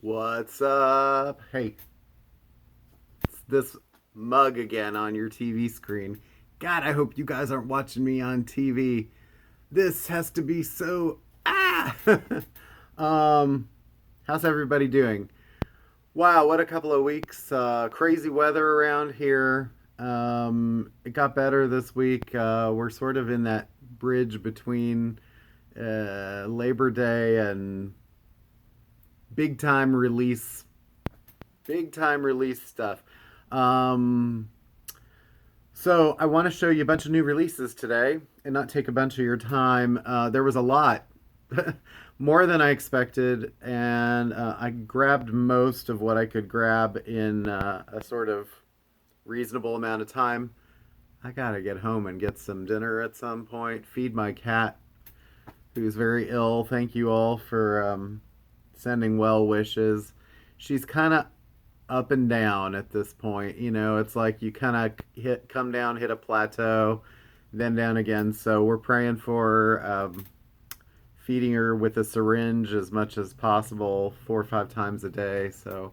What's up? Hey, it's this mug again on your TV screen. God, I hope you guys aren't watching me on TV. This has to be so um how's everybody doing? Wow, what a couple of weeks. Crazy weather around here. It got better this week. We're sort of in that bridge between Labor Day and big time release big time release stuff. Um, so I want to show you a bunch of new releases today and not take a bunch of your time. There was a lot, more than I expected, and I grabbed most of what I could grab in a sort of reasonable amount of time. I gotta get home and get some dinner at some point. Feed my cat, who's very ill. Thank you all for sending well wishes. She's kind of up and down at this point. You know, it's like you kind of come down, hit a plateau, then down again. So we're praying for feeding her with a syringe as much as possible, 4 or 5 times a day. So,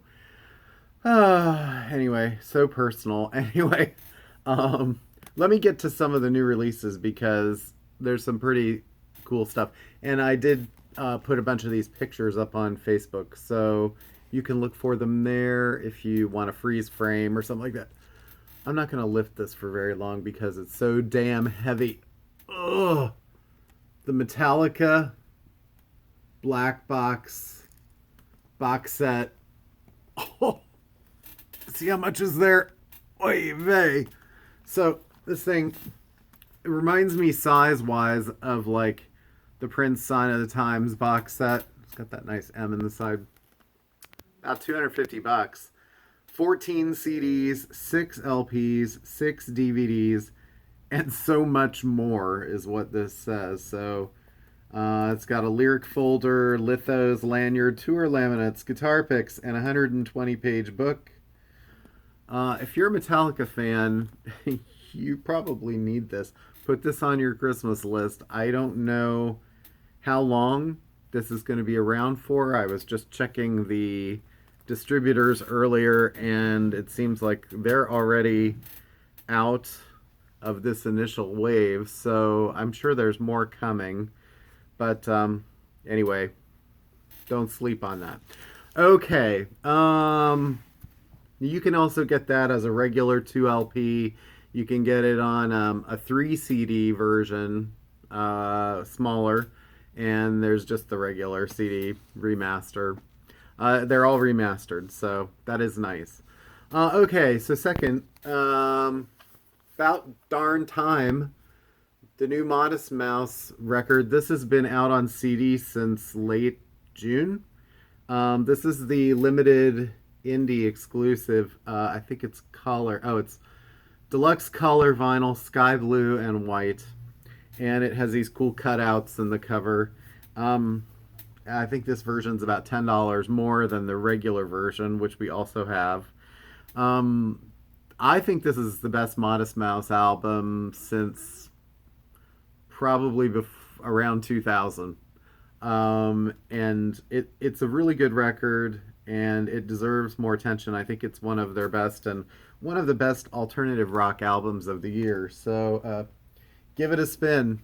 anyway, so personal. Anyway, um, let me get to some of the new releases because there's some pretty cool stuff. And I did put a bunch of these pictures up on Facebook. So you can look for them there if you want a freeze frame or something like that. I'm not going to lift this for very long because it's so damn heavy. Ugh. The Metallica black box set. Oh, see how much is there? Oy vey. So this thing, it reminds me size wise of like the Prince Sign of the Times box set. It's got that nice M in the side. About 250 bucks. 14 CDs, 6 LPs, 6 DVDs, and so much more is what this says. So it's got a lyric folder, lithos, lanyard, tour laminates, guitar picks, and a 120-page book. If you're a Metallica fan, you probably need this. Put this on your Christmas list. I don't know how long this is going to be around for. I was just checking the distributors earlier, and it seems like they're already out of this initial wave, so I'm sure there's more coming. But anyway, don't sleep on that. Okay, you can also get that as a regular 2 LP. You can get it on a 3 CD version, smaller, and there's just the regular CD remaster. They're all remastered, so that is nice. Okay, so second, about darn time, the new Modest Mouse record. This has been out on CD since late June. This is the limited indie exclusive. I think it's color. Oh, it's deluxe color vinyl, sky blue and white, and it has these cool cutouts in the cover. I think this version's about $10 more than the regular version, which we also have. I think this is the best Modest Mouse album since probably around 2000. And it's a really good record, and it deserves more attention. I think it's one of their best and one of the best alternative rock albums of the year. So give it a spin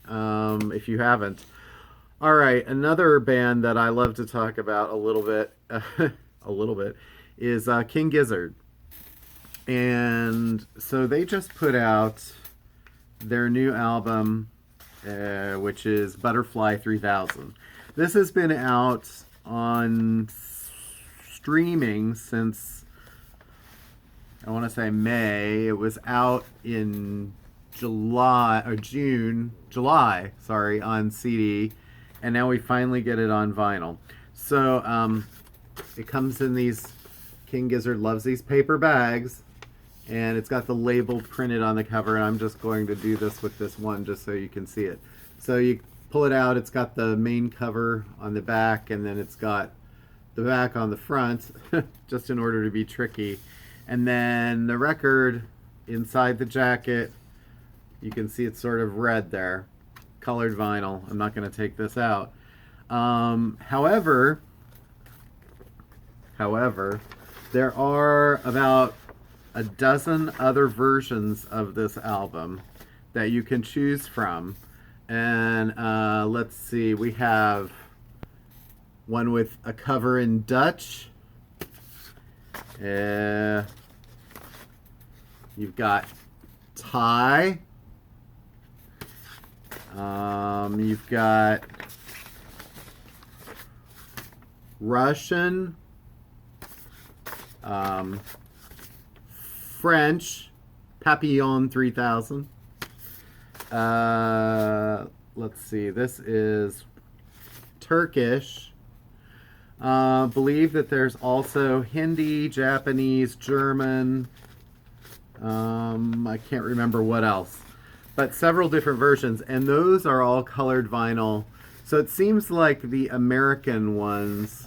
if you haven't. All right, another band that I love to talk about a little bit, is King Gizzard, and so they just put out their new album, which is Butterfly 3000. This has been out on streaming since I want to say May. It was out in July, sorry, on CD. And now we finally get it on vinyl. So it comes in these, King Gizzard loves these paper bags, and it's got the label printed on the cover, and I'm just going to do this with this one just so you can see it. So you pull it out, it's got the main cover on the back, and then it's got the back on the front, just in order to be tricky. And then the record inside the jacket, you can see it's sort of red there. Colored vinyl. I'm not going to take this out. However, However, there are about a dozen other versions of this album that you can choose from. And let's see, we have one with a cover in Dutch. You've got Thai. You've got Russian, French, Papillon 3000. Let's see, this is Turkish. Believe that there's also Hindi, Japanese, German. I can't remember what else, but several different versions, and those are all colored vinyl. So it seems like the American ones,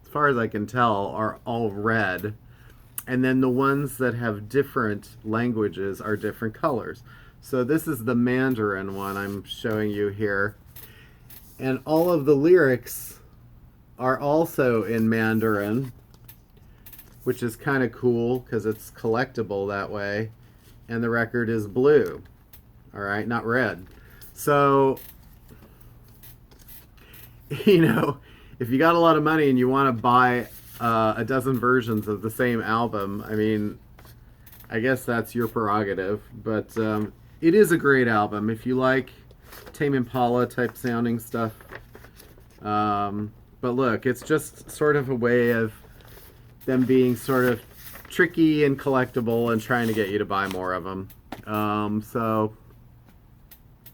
as far as I can tell, are all red, and then the ones that have different languages are different colors. So this is the Mandarin one I'm showing you here, and all of the lyrics are also in Mandarin, which is kind of cool because it's collectible that way, and the record is blue, all right, not red. So, you know, if you got a lot of money and you want to buy a dozen versions of the same album, I mean, I guess that's your prerogative, but it is a great album if you like Tame Impala type sounding stuff. But look, it's just sort of a way of them being sort of tricky and collectible and trying to get you to buy more of them. So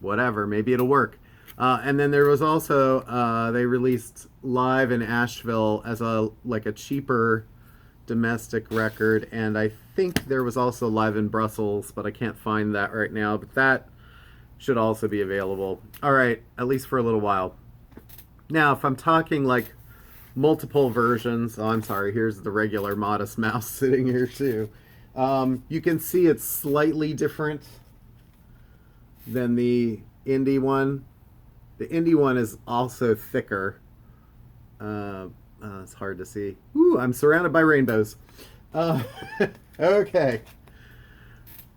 whatever, maybe it'll work. And then there was also they released Live in Asheville as a cheaper domestic record, and I think there was also Live in Brussels, but I can't find that right now. But that should also be available. All right, at least for a little while. Now, if I'm talking like multiple versions, oh, I'm sorry, here's the regular Modest Mouse sitting here too. You can see it's slightly different than the indie one. The indie one is also thicker. It's hard to see. Ooh, I'm surrounded by rainbows. Okay.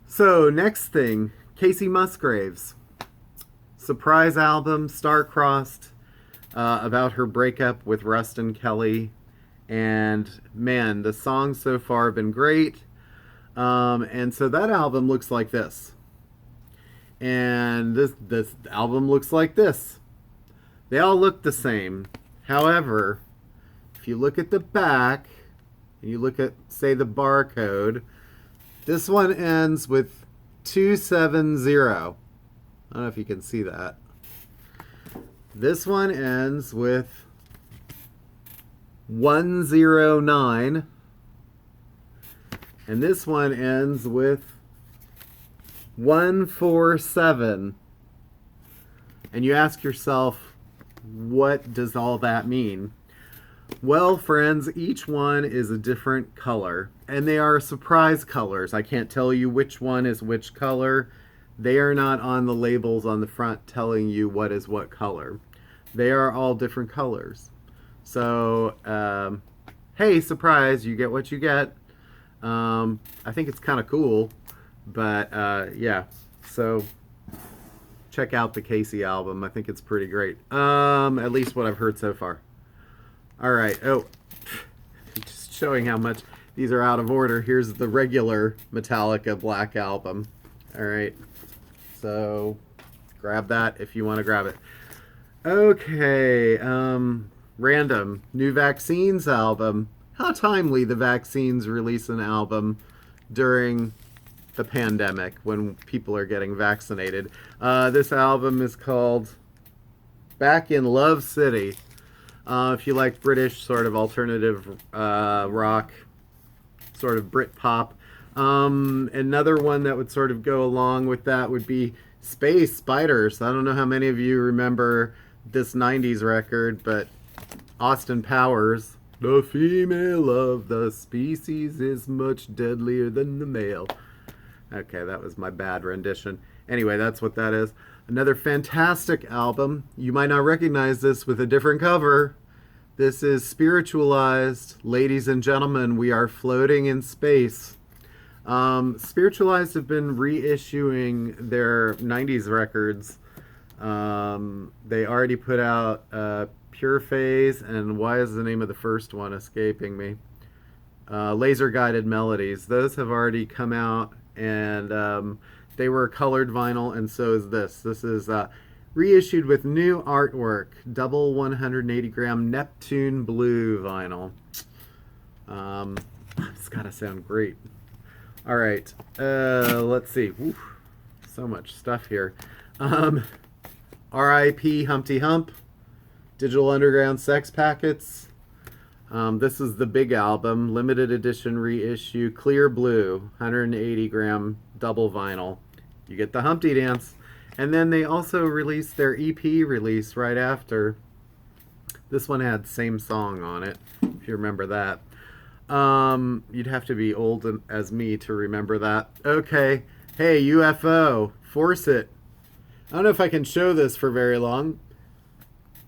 So, next thing, Kacey Musgraves. Surprise album, Star-Crossed, about her breakup with Rustin Kelly. And, man, the songs so far have been great. And so that album looks like this. And this album looks like this. They all look the same. However, if you look at the back, and you look at, say, the barcode, this one ends with 270. I don't know if you can see that. This one ends with 109. And this one ends with 147. And you ask yourself, what does all that mean? Well, friends, each one is a different color, and they are surprise colors. I can't tell you which one is which color. They are not on the labels on the front telling you what is what color. They are all different colors. So, hey, surprise, you get what you get. I think it's kind of cool, but yeah, so check out the Kacey album. I think it's pretty great, at least what I've heard so far. All right. Oh, just showing how much these are out of order. Here's the regular Metallica Black Album. All right. So grab that if you want to grab it. Okay. Random. New Vaccines album. How timely the Vaccines release an album during the pandemic when people are getting vaccinated. This album is called Back in Love City. If you like British sort of alternative rock, sort of Britpop. Another one that would sort of go along with that would be Space Spiders. I don't know how many of you remember this 90s record, but Austin Powers, the female of the species is much deadlier than the male. Okay, that was my bad rendition. Anyway, that's what that is. Another fantastic album. You might not recognize this with a different cover. This is Spiritualized. Ladies and gentlemen, we are floating in space. Spiritualized have been reissuing their 90s records. They already put out Pure Phase, and why is the name of the first one escaping me? Laser Guided Melodies. Those have already come out, and they were colored vinyl, and so is this. This is reissued with new artwork, double 180 gram Neptune Blue vinyl. It's gotta sound great. All right, let's see. Woo, so much stuff here. R.I.P. Humpty Hump, Digital Underground Sex Packets. This is the big album, limited edition reissue, Clear Blue, 180 gram double vinyl. You get the Humpty Dance. And then they also released their EP release right after. This one had Same Song on it, if you remember that. You'd have to be old as me to remember that. Okay, hey, UFO, Force It. I don't know if I can show this for very long.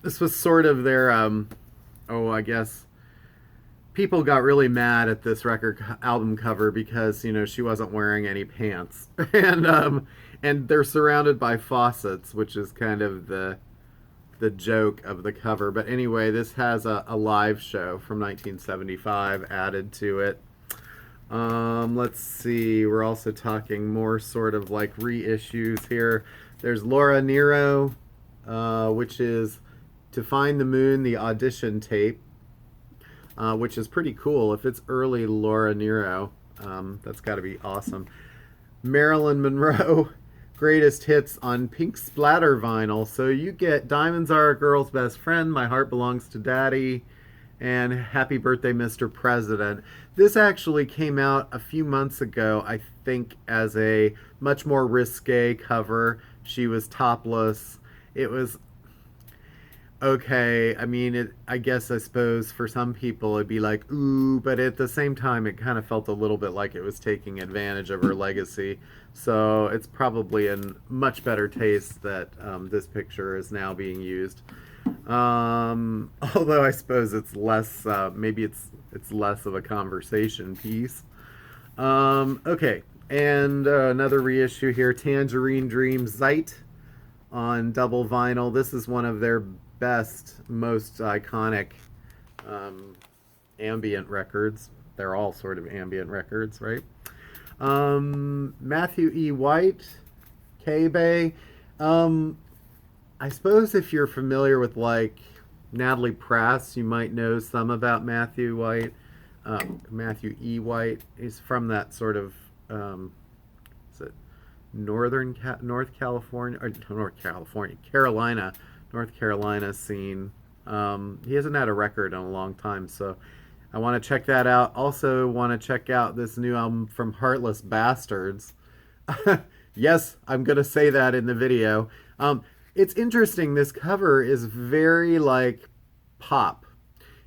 This was sort of their, I guess people got really mad at this album cover because, you know, she wasn't wearing any pants. And they're surrounded by faucets, which is kind of the joke of the cover. But anyway, this has a live show from 1975 added to it. Let's see. We're also talking more sort of like reissues here. There's Laura Nero, which is To Find the Moon, the audition tape, which is pretty cool. If it's early Laura Nero, that's got to be awesome. Marilyn Monroe, Greatest Hits on pink splatter vinyl. So you get Diamonds Are a Girl's Best Friend, My Heart Belongs to Daddy, and Happy Birthday, Mr. President. This actually came out a few months ago, I think, as a much more risque cover. She was topless. It was okay. I mean, I suppose for some people it'd be like, ooh, but at the same time, it kind of felt a little bit like it was taking advantage of her legacy. So it's probably in much better taste that this picture is now being used. Although I suppose it's less, maybe it's less of a conversation piece. Okay, and another reissue here, Tangerine Dream Zeit on double vinyl. This is one of their best, most iconic ambient records. They're all sort of ambient records, right? Matthew E. White, K-Bay. I suppose if you're familiar with like Natalie Prass, you might know some about Matthew White. Matthew E. White is from that sort of is it North Carolina scene. He hasn't had a record in a long time, so I want to check that out. Also want to check out this new album from Heartless Bastards. Yes, I'm going to say that in the video. It's interesting. This cover is very like pop.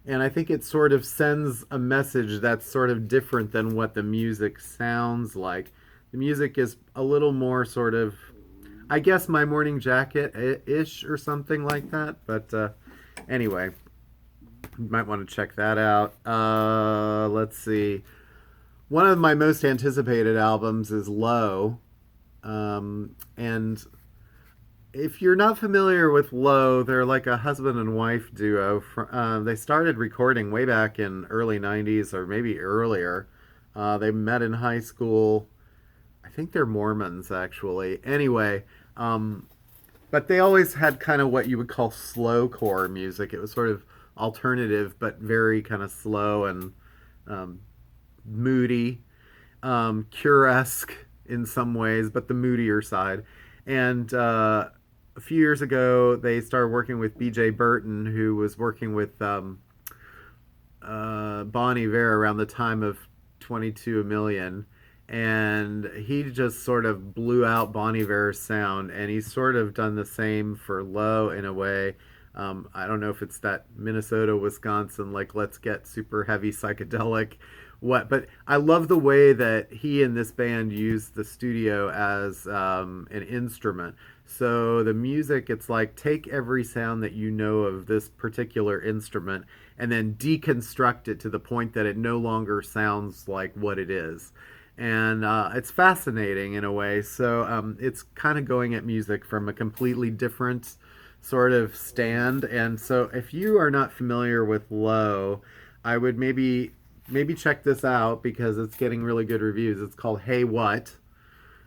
And I think it sort of sends a message that's sort of different than what the music sounds like. The music is a little more sort of, I guess, My Morning Jacket-ish or something like that. But anyway, you might want to check that out. Let's see. One of my most anticipated albums is Low. And if you're not familiar with Low, they're like a husband and wife duo. They started recording way back in early 90s or maybe earlier. They met in high school. I think they're Mormons, actually. Anyway, but they always had kind of what you would call slowcore music. It was sort of alternative, but very kind of slow and moody, Cure-esque in some ways, but the moodier side. And a few years ago, they started working with B.J. Burton, who was working with Bon Iver around the time of 22 A Million. And he just sort of blew out Bon Iver's sound, and he's sort of done the same for Low in a way. I don't know if it's that Minnesota, Wisconsin, like let's get super heavy psychedelic what, but I love the way that he and this band use the studio as an instrument. So the music, it's like take every sound that you know of this particular instrument and then deconstruct it to the point that it no longer sounds like what it is. And it's fascinating in a way. So it's kind of going at music from a completely different sort of stand. And so if you are not familiar with Low, I would maybe check this out because it's getting really good reviews. It's called Hey What.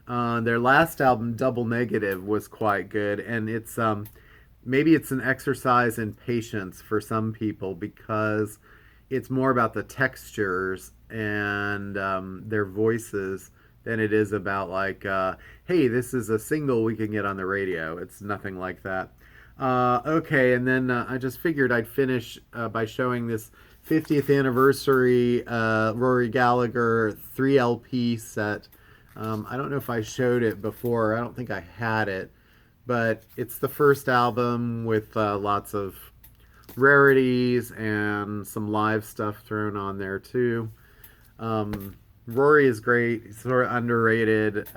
Their last album, Double Negative, was quite good, and it's maybe it's an exercise in patience for some people because it's more about the textures and their voices than it is about like, hey, this is a single we can get on the radio. It's nothing like that. Okay, and then I just figured I'd finish by showing this 50th anniversary Rory Gallagher 3 LP set. I don't know if I showed it before. I don't think I had it, but it's the first album with lots of rarities and some live stuff thrown on there too. Rory is great. He's sort of underrated.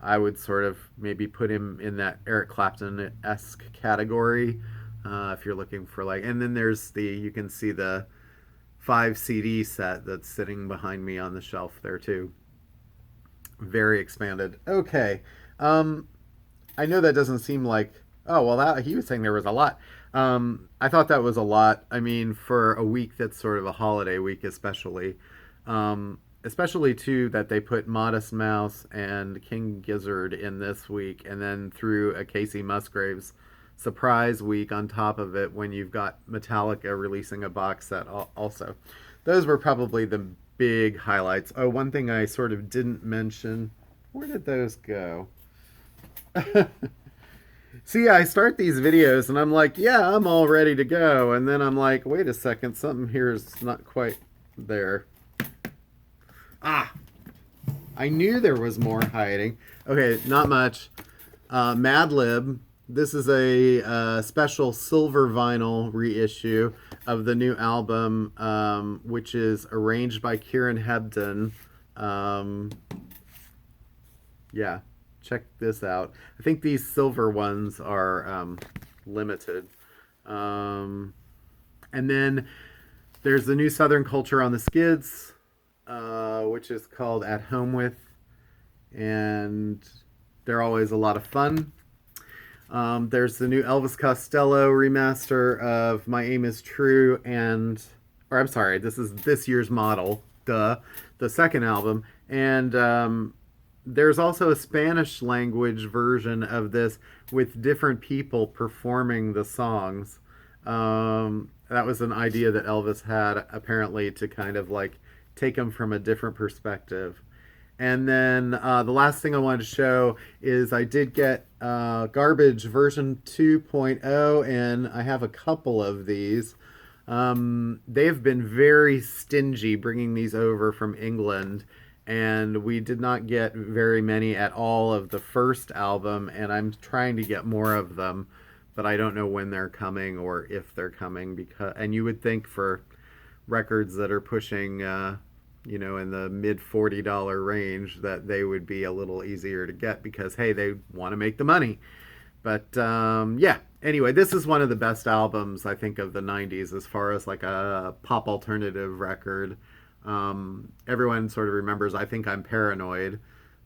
I would sort of maybe put him in that Eric Clapton-esque category if you're looking for like. And then there's you can see the 5 CD set that's sitting behind me on the shelf there too. Very expanded. Okay. I know that doesn't seem like, oh, well, that he was saying there was a lot. I thought that was a lot. I mean, for a week that's sort of a holiday week, especially. Especially, too, that they put Modest Mouse and King Gizzard in this week, and then threw a Kacey Musgraves surprise week on top of it when you've got Metallica releasing a box set also. Those were probably the big highlights. Oh, one thing I sort of didn't mention. Where did those go? See, I start these videos and I'm like, yeah, I'm all ready to go. And then I'm like, wait a second, something here is not quite there. Ah, I knew there was more hiding. Okay, not much. Mad Lib. This is a special silver vinyl reissue of the new album, which is arranged by Kieran Hebden. Yeah, check this out. I think these silver ones are limited. And then there's the new Southern Culture on the Skids, which is called At Home With, and they're always a lot of fun. There's the new Elvis Costello remaster of My Aim Is True, or I'm sorry, this is this year's model, the second album, and there's also a Spanish language version of this with different people performing the songs. That was an idea that Elvis had apparently to kind of like take them from a different perspective. And then the last thing I wanted to show is I did get Garbage version 2.0, and I have a couple of these. They've been very stingy bringing these over from England, and we did not get very many at all of the first album, and I'm trying to get more of them, but I don't know when they're coming or if they're coming. And you would think for records that are pushing in the mid $40 range that they would be a little easier to get because, hey, they want to make the money. But yeah, anyway, this is one of the best albums, I think, of the 90s as far as like a pop alternative record. Everyone sort of remembers I Think I'm Paranoid,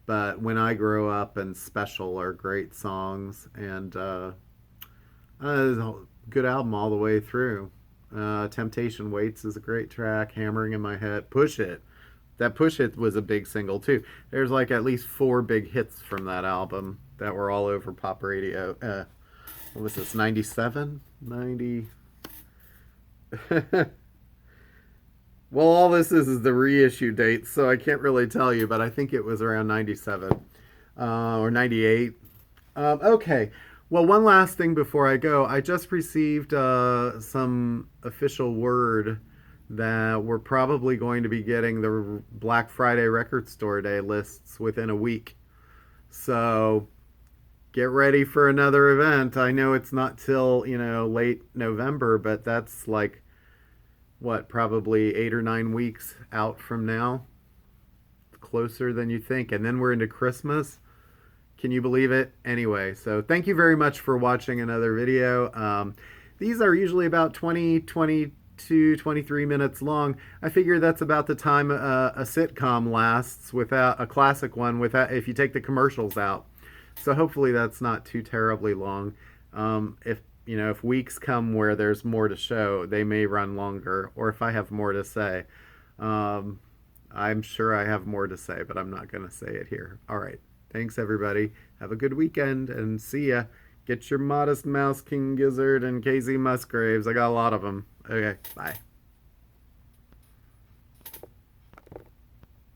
but When I Grow Up and Special are great songs, and a good album all the way through. Temptation Waits is a great track. Hammering in My Head. Push It. That Push It was a big single too. There's like at least 4 big hits from that album that were all over pop radio. What was this, 97? 90? Well, all this is the reissue date, so I can't really tell you, but I think it was around 97 or 98. Okay. Well, one last thing before I go. I just received some official word that we're probably going to be getting the Black Friday Record Store Day lists within a week. So get ready for another event. I know it's not till, late November, but that's like, what, probably 8 or 9 weeks out from now. Closer than you think. And then we're into Christmas. Can you believe it? Anyway, so thank you very much for watching another video. These are usually about 20, 22, 23 minutes long. I figure that's about the time a sitcom lasts, without a classic one, without, if you take the commercials out. So hopefully that's not too terribly long. If weeks come where there's more to show, they may run longer, or if I have more to say. I'm sure I have more to say, but I'm not going to say it here. All right. Thanks, everybody. Have a good weekend, and see ya. Get your Modest Mouse, King Gizzard, and Kacey Musgraves. I got a lot of them. Okay, bye.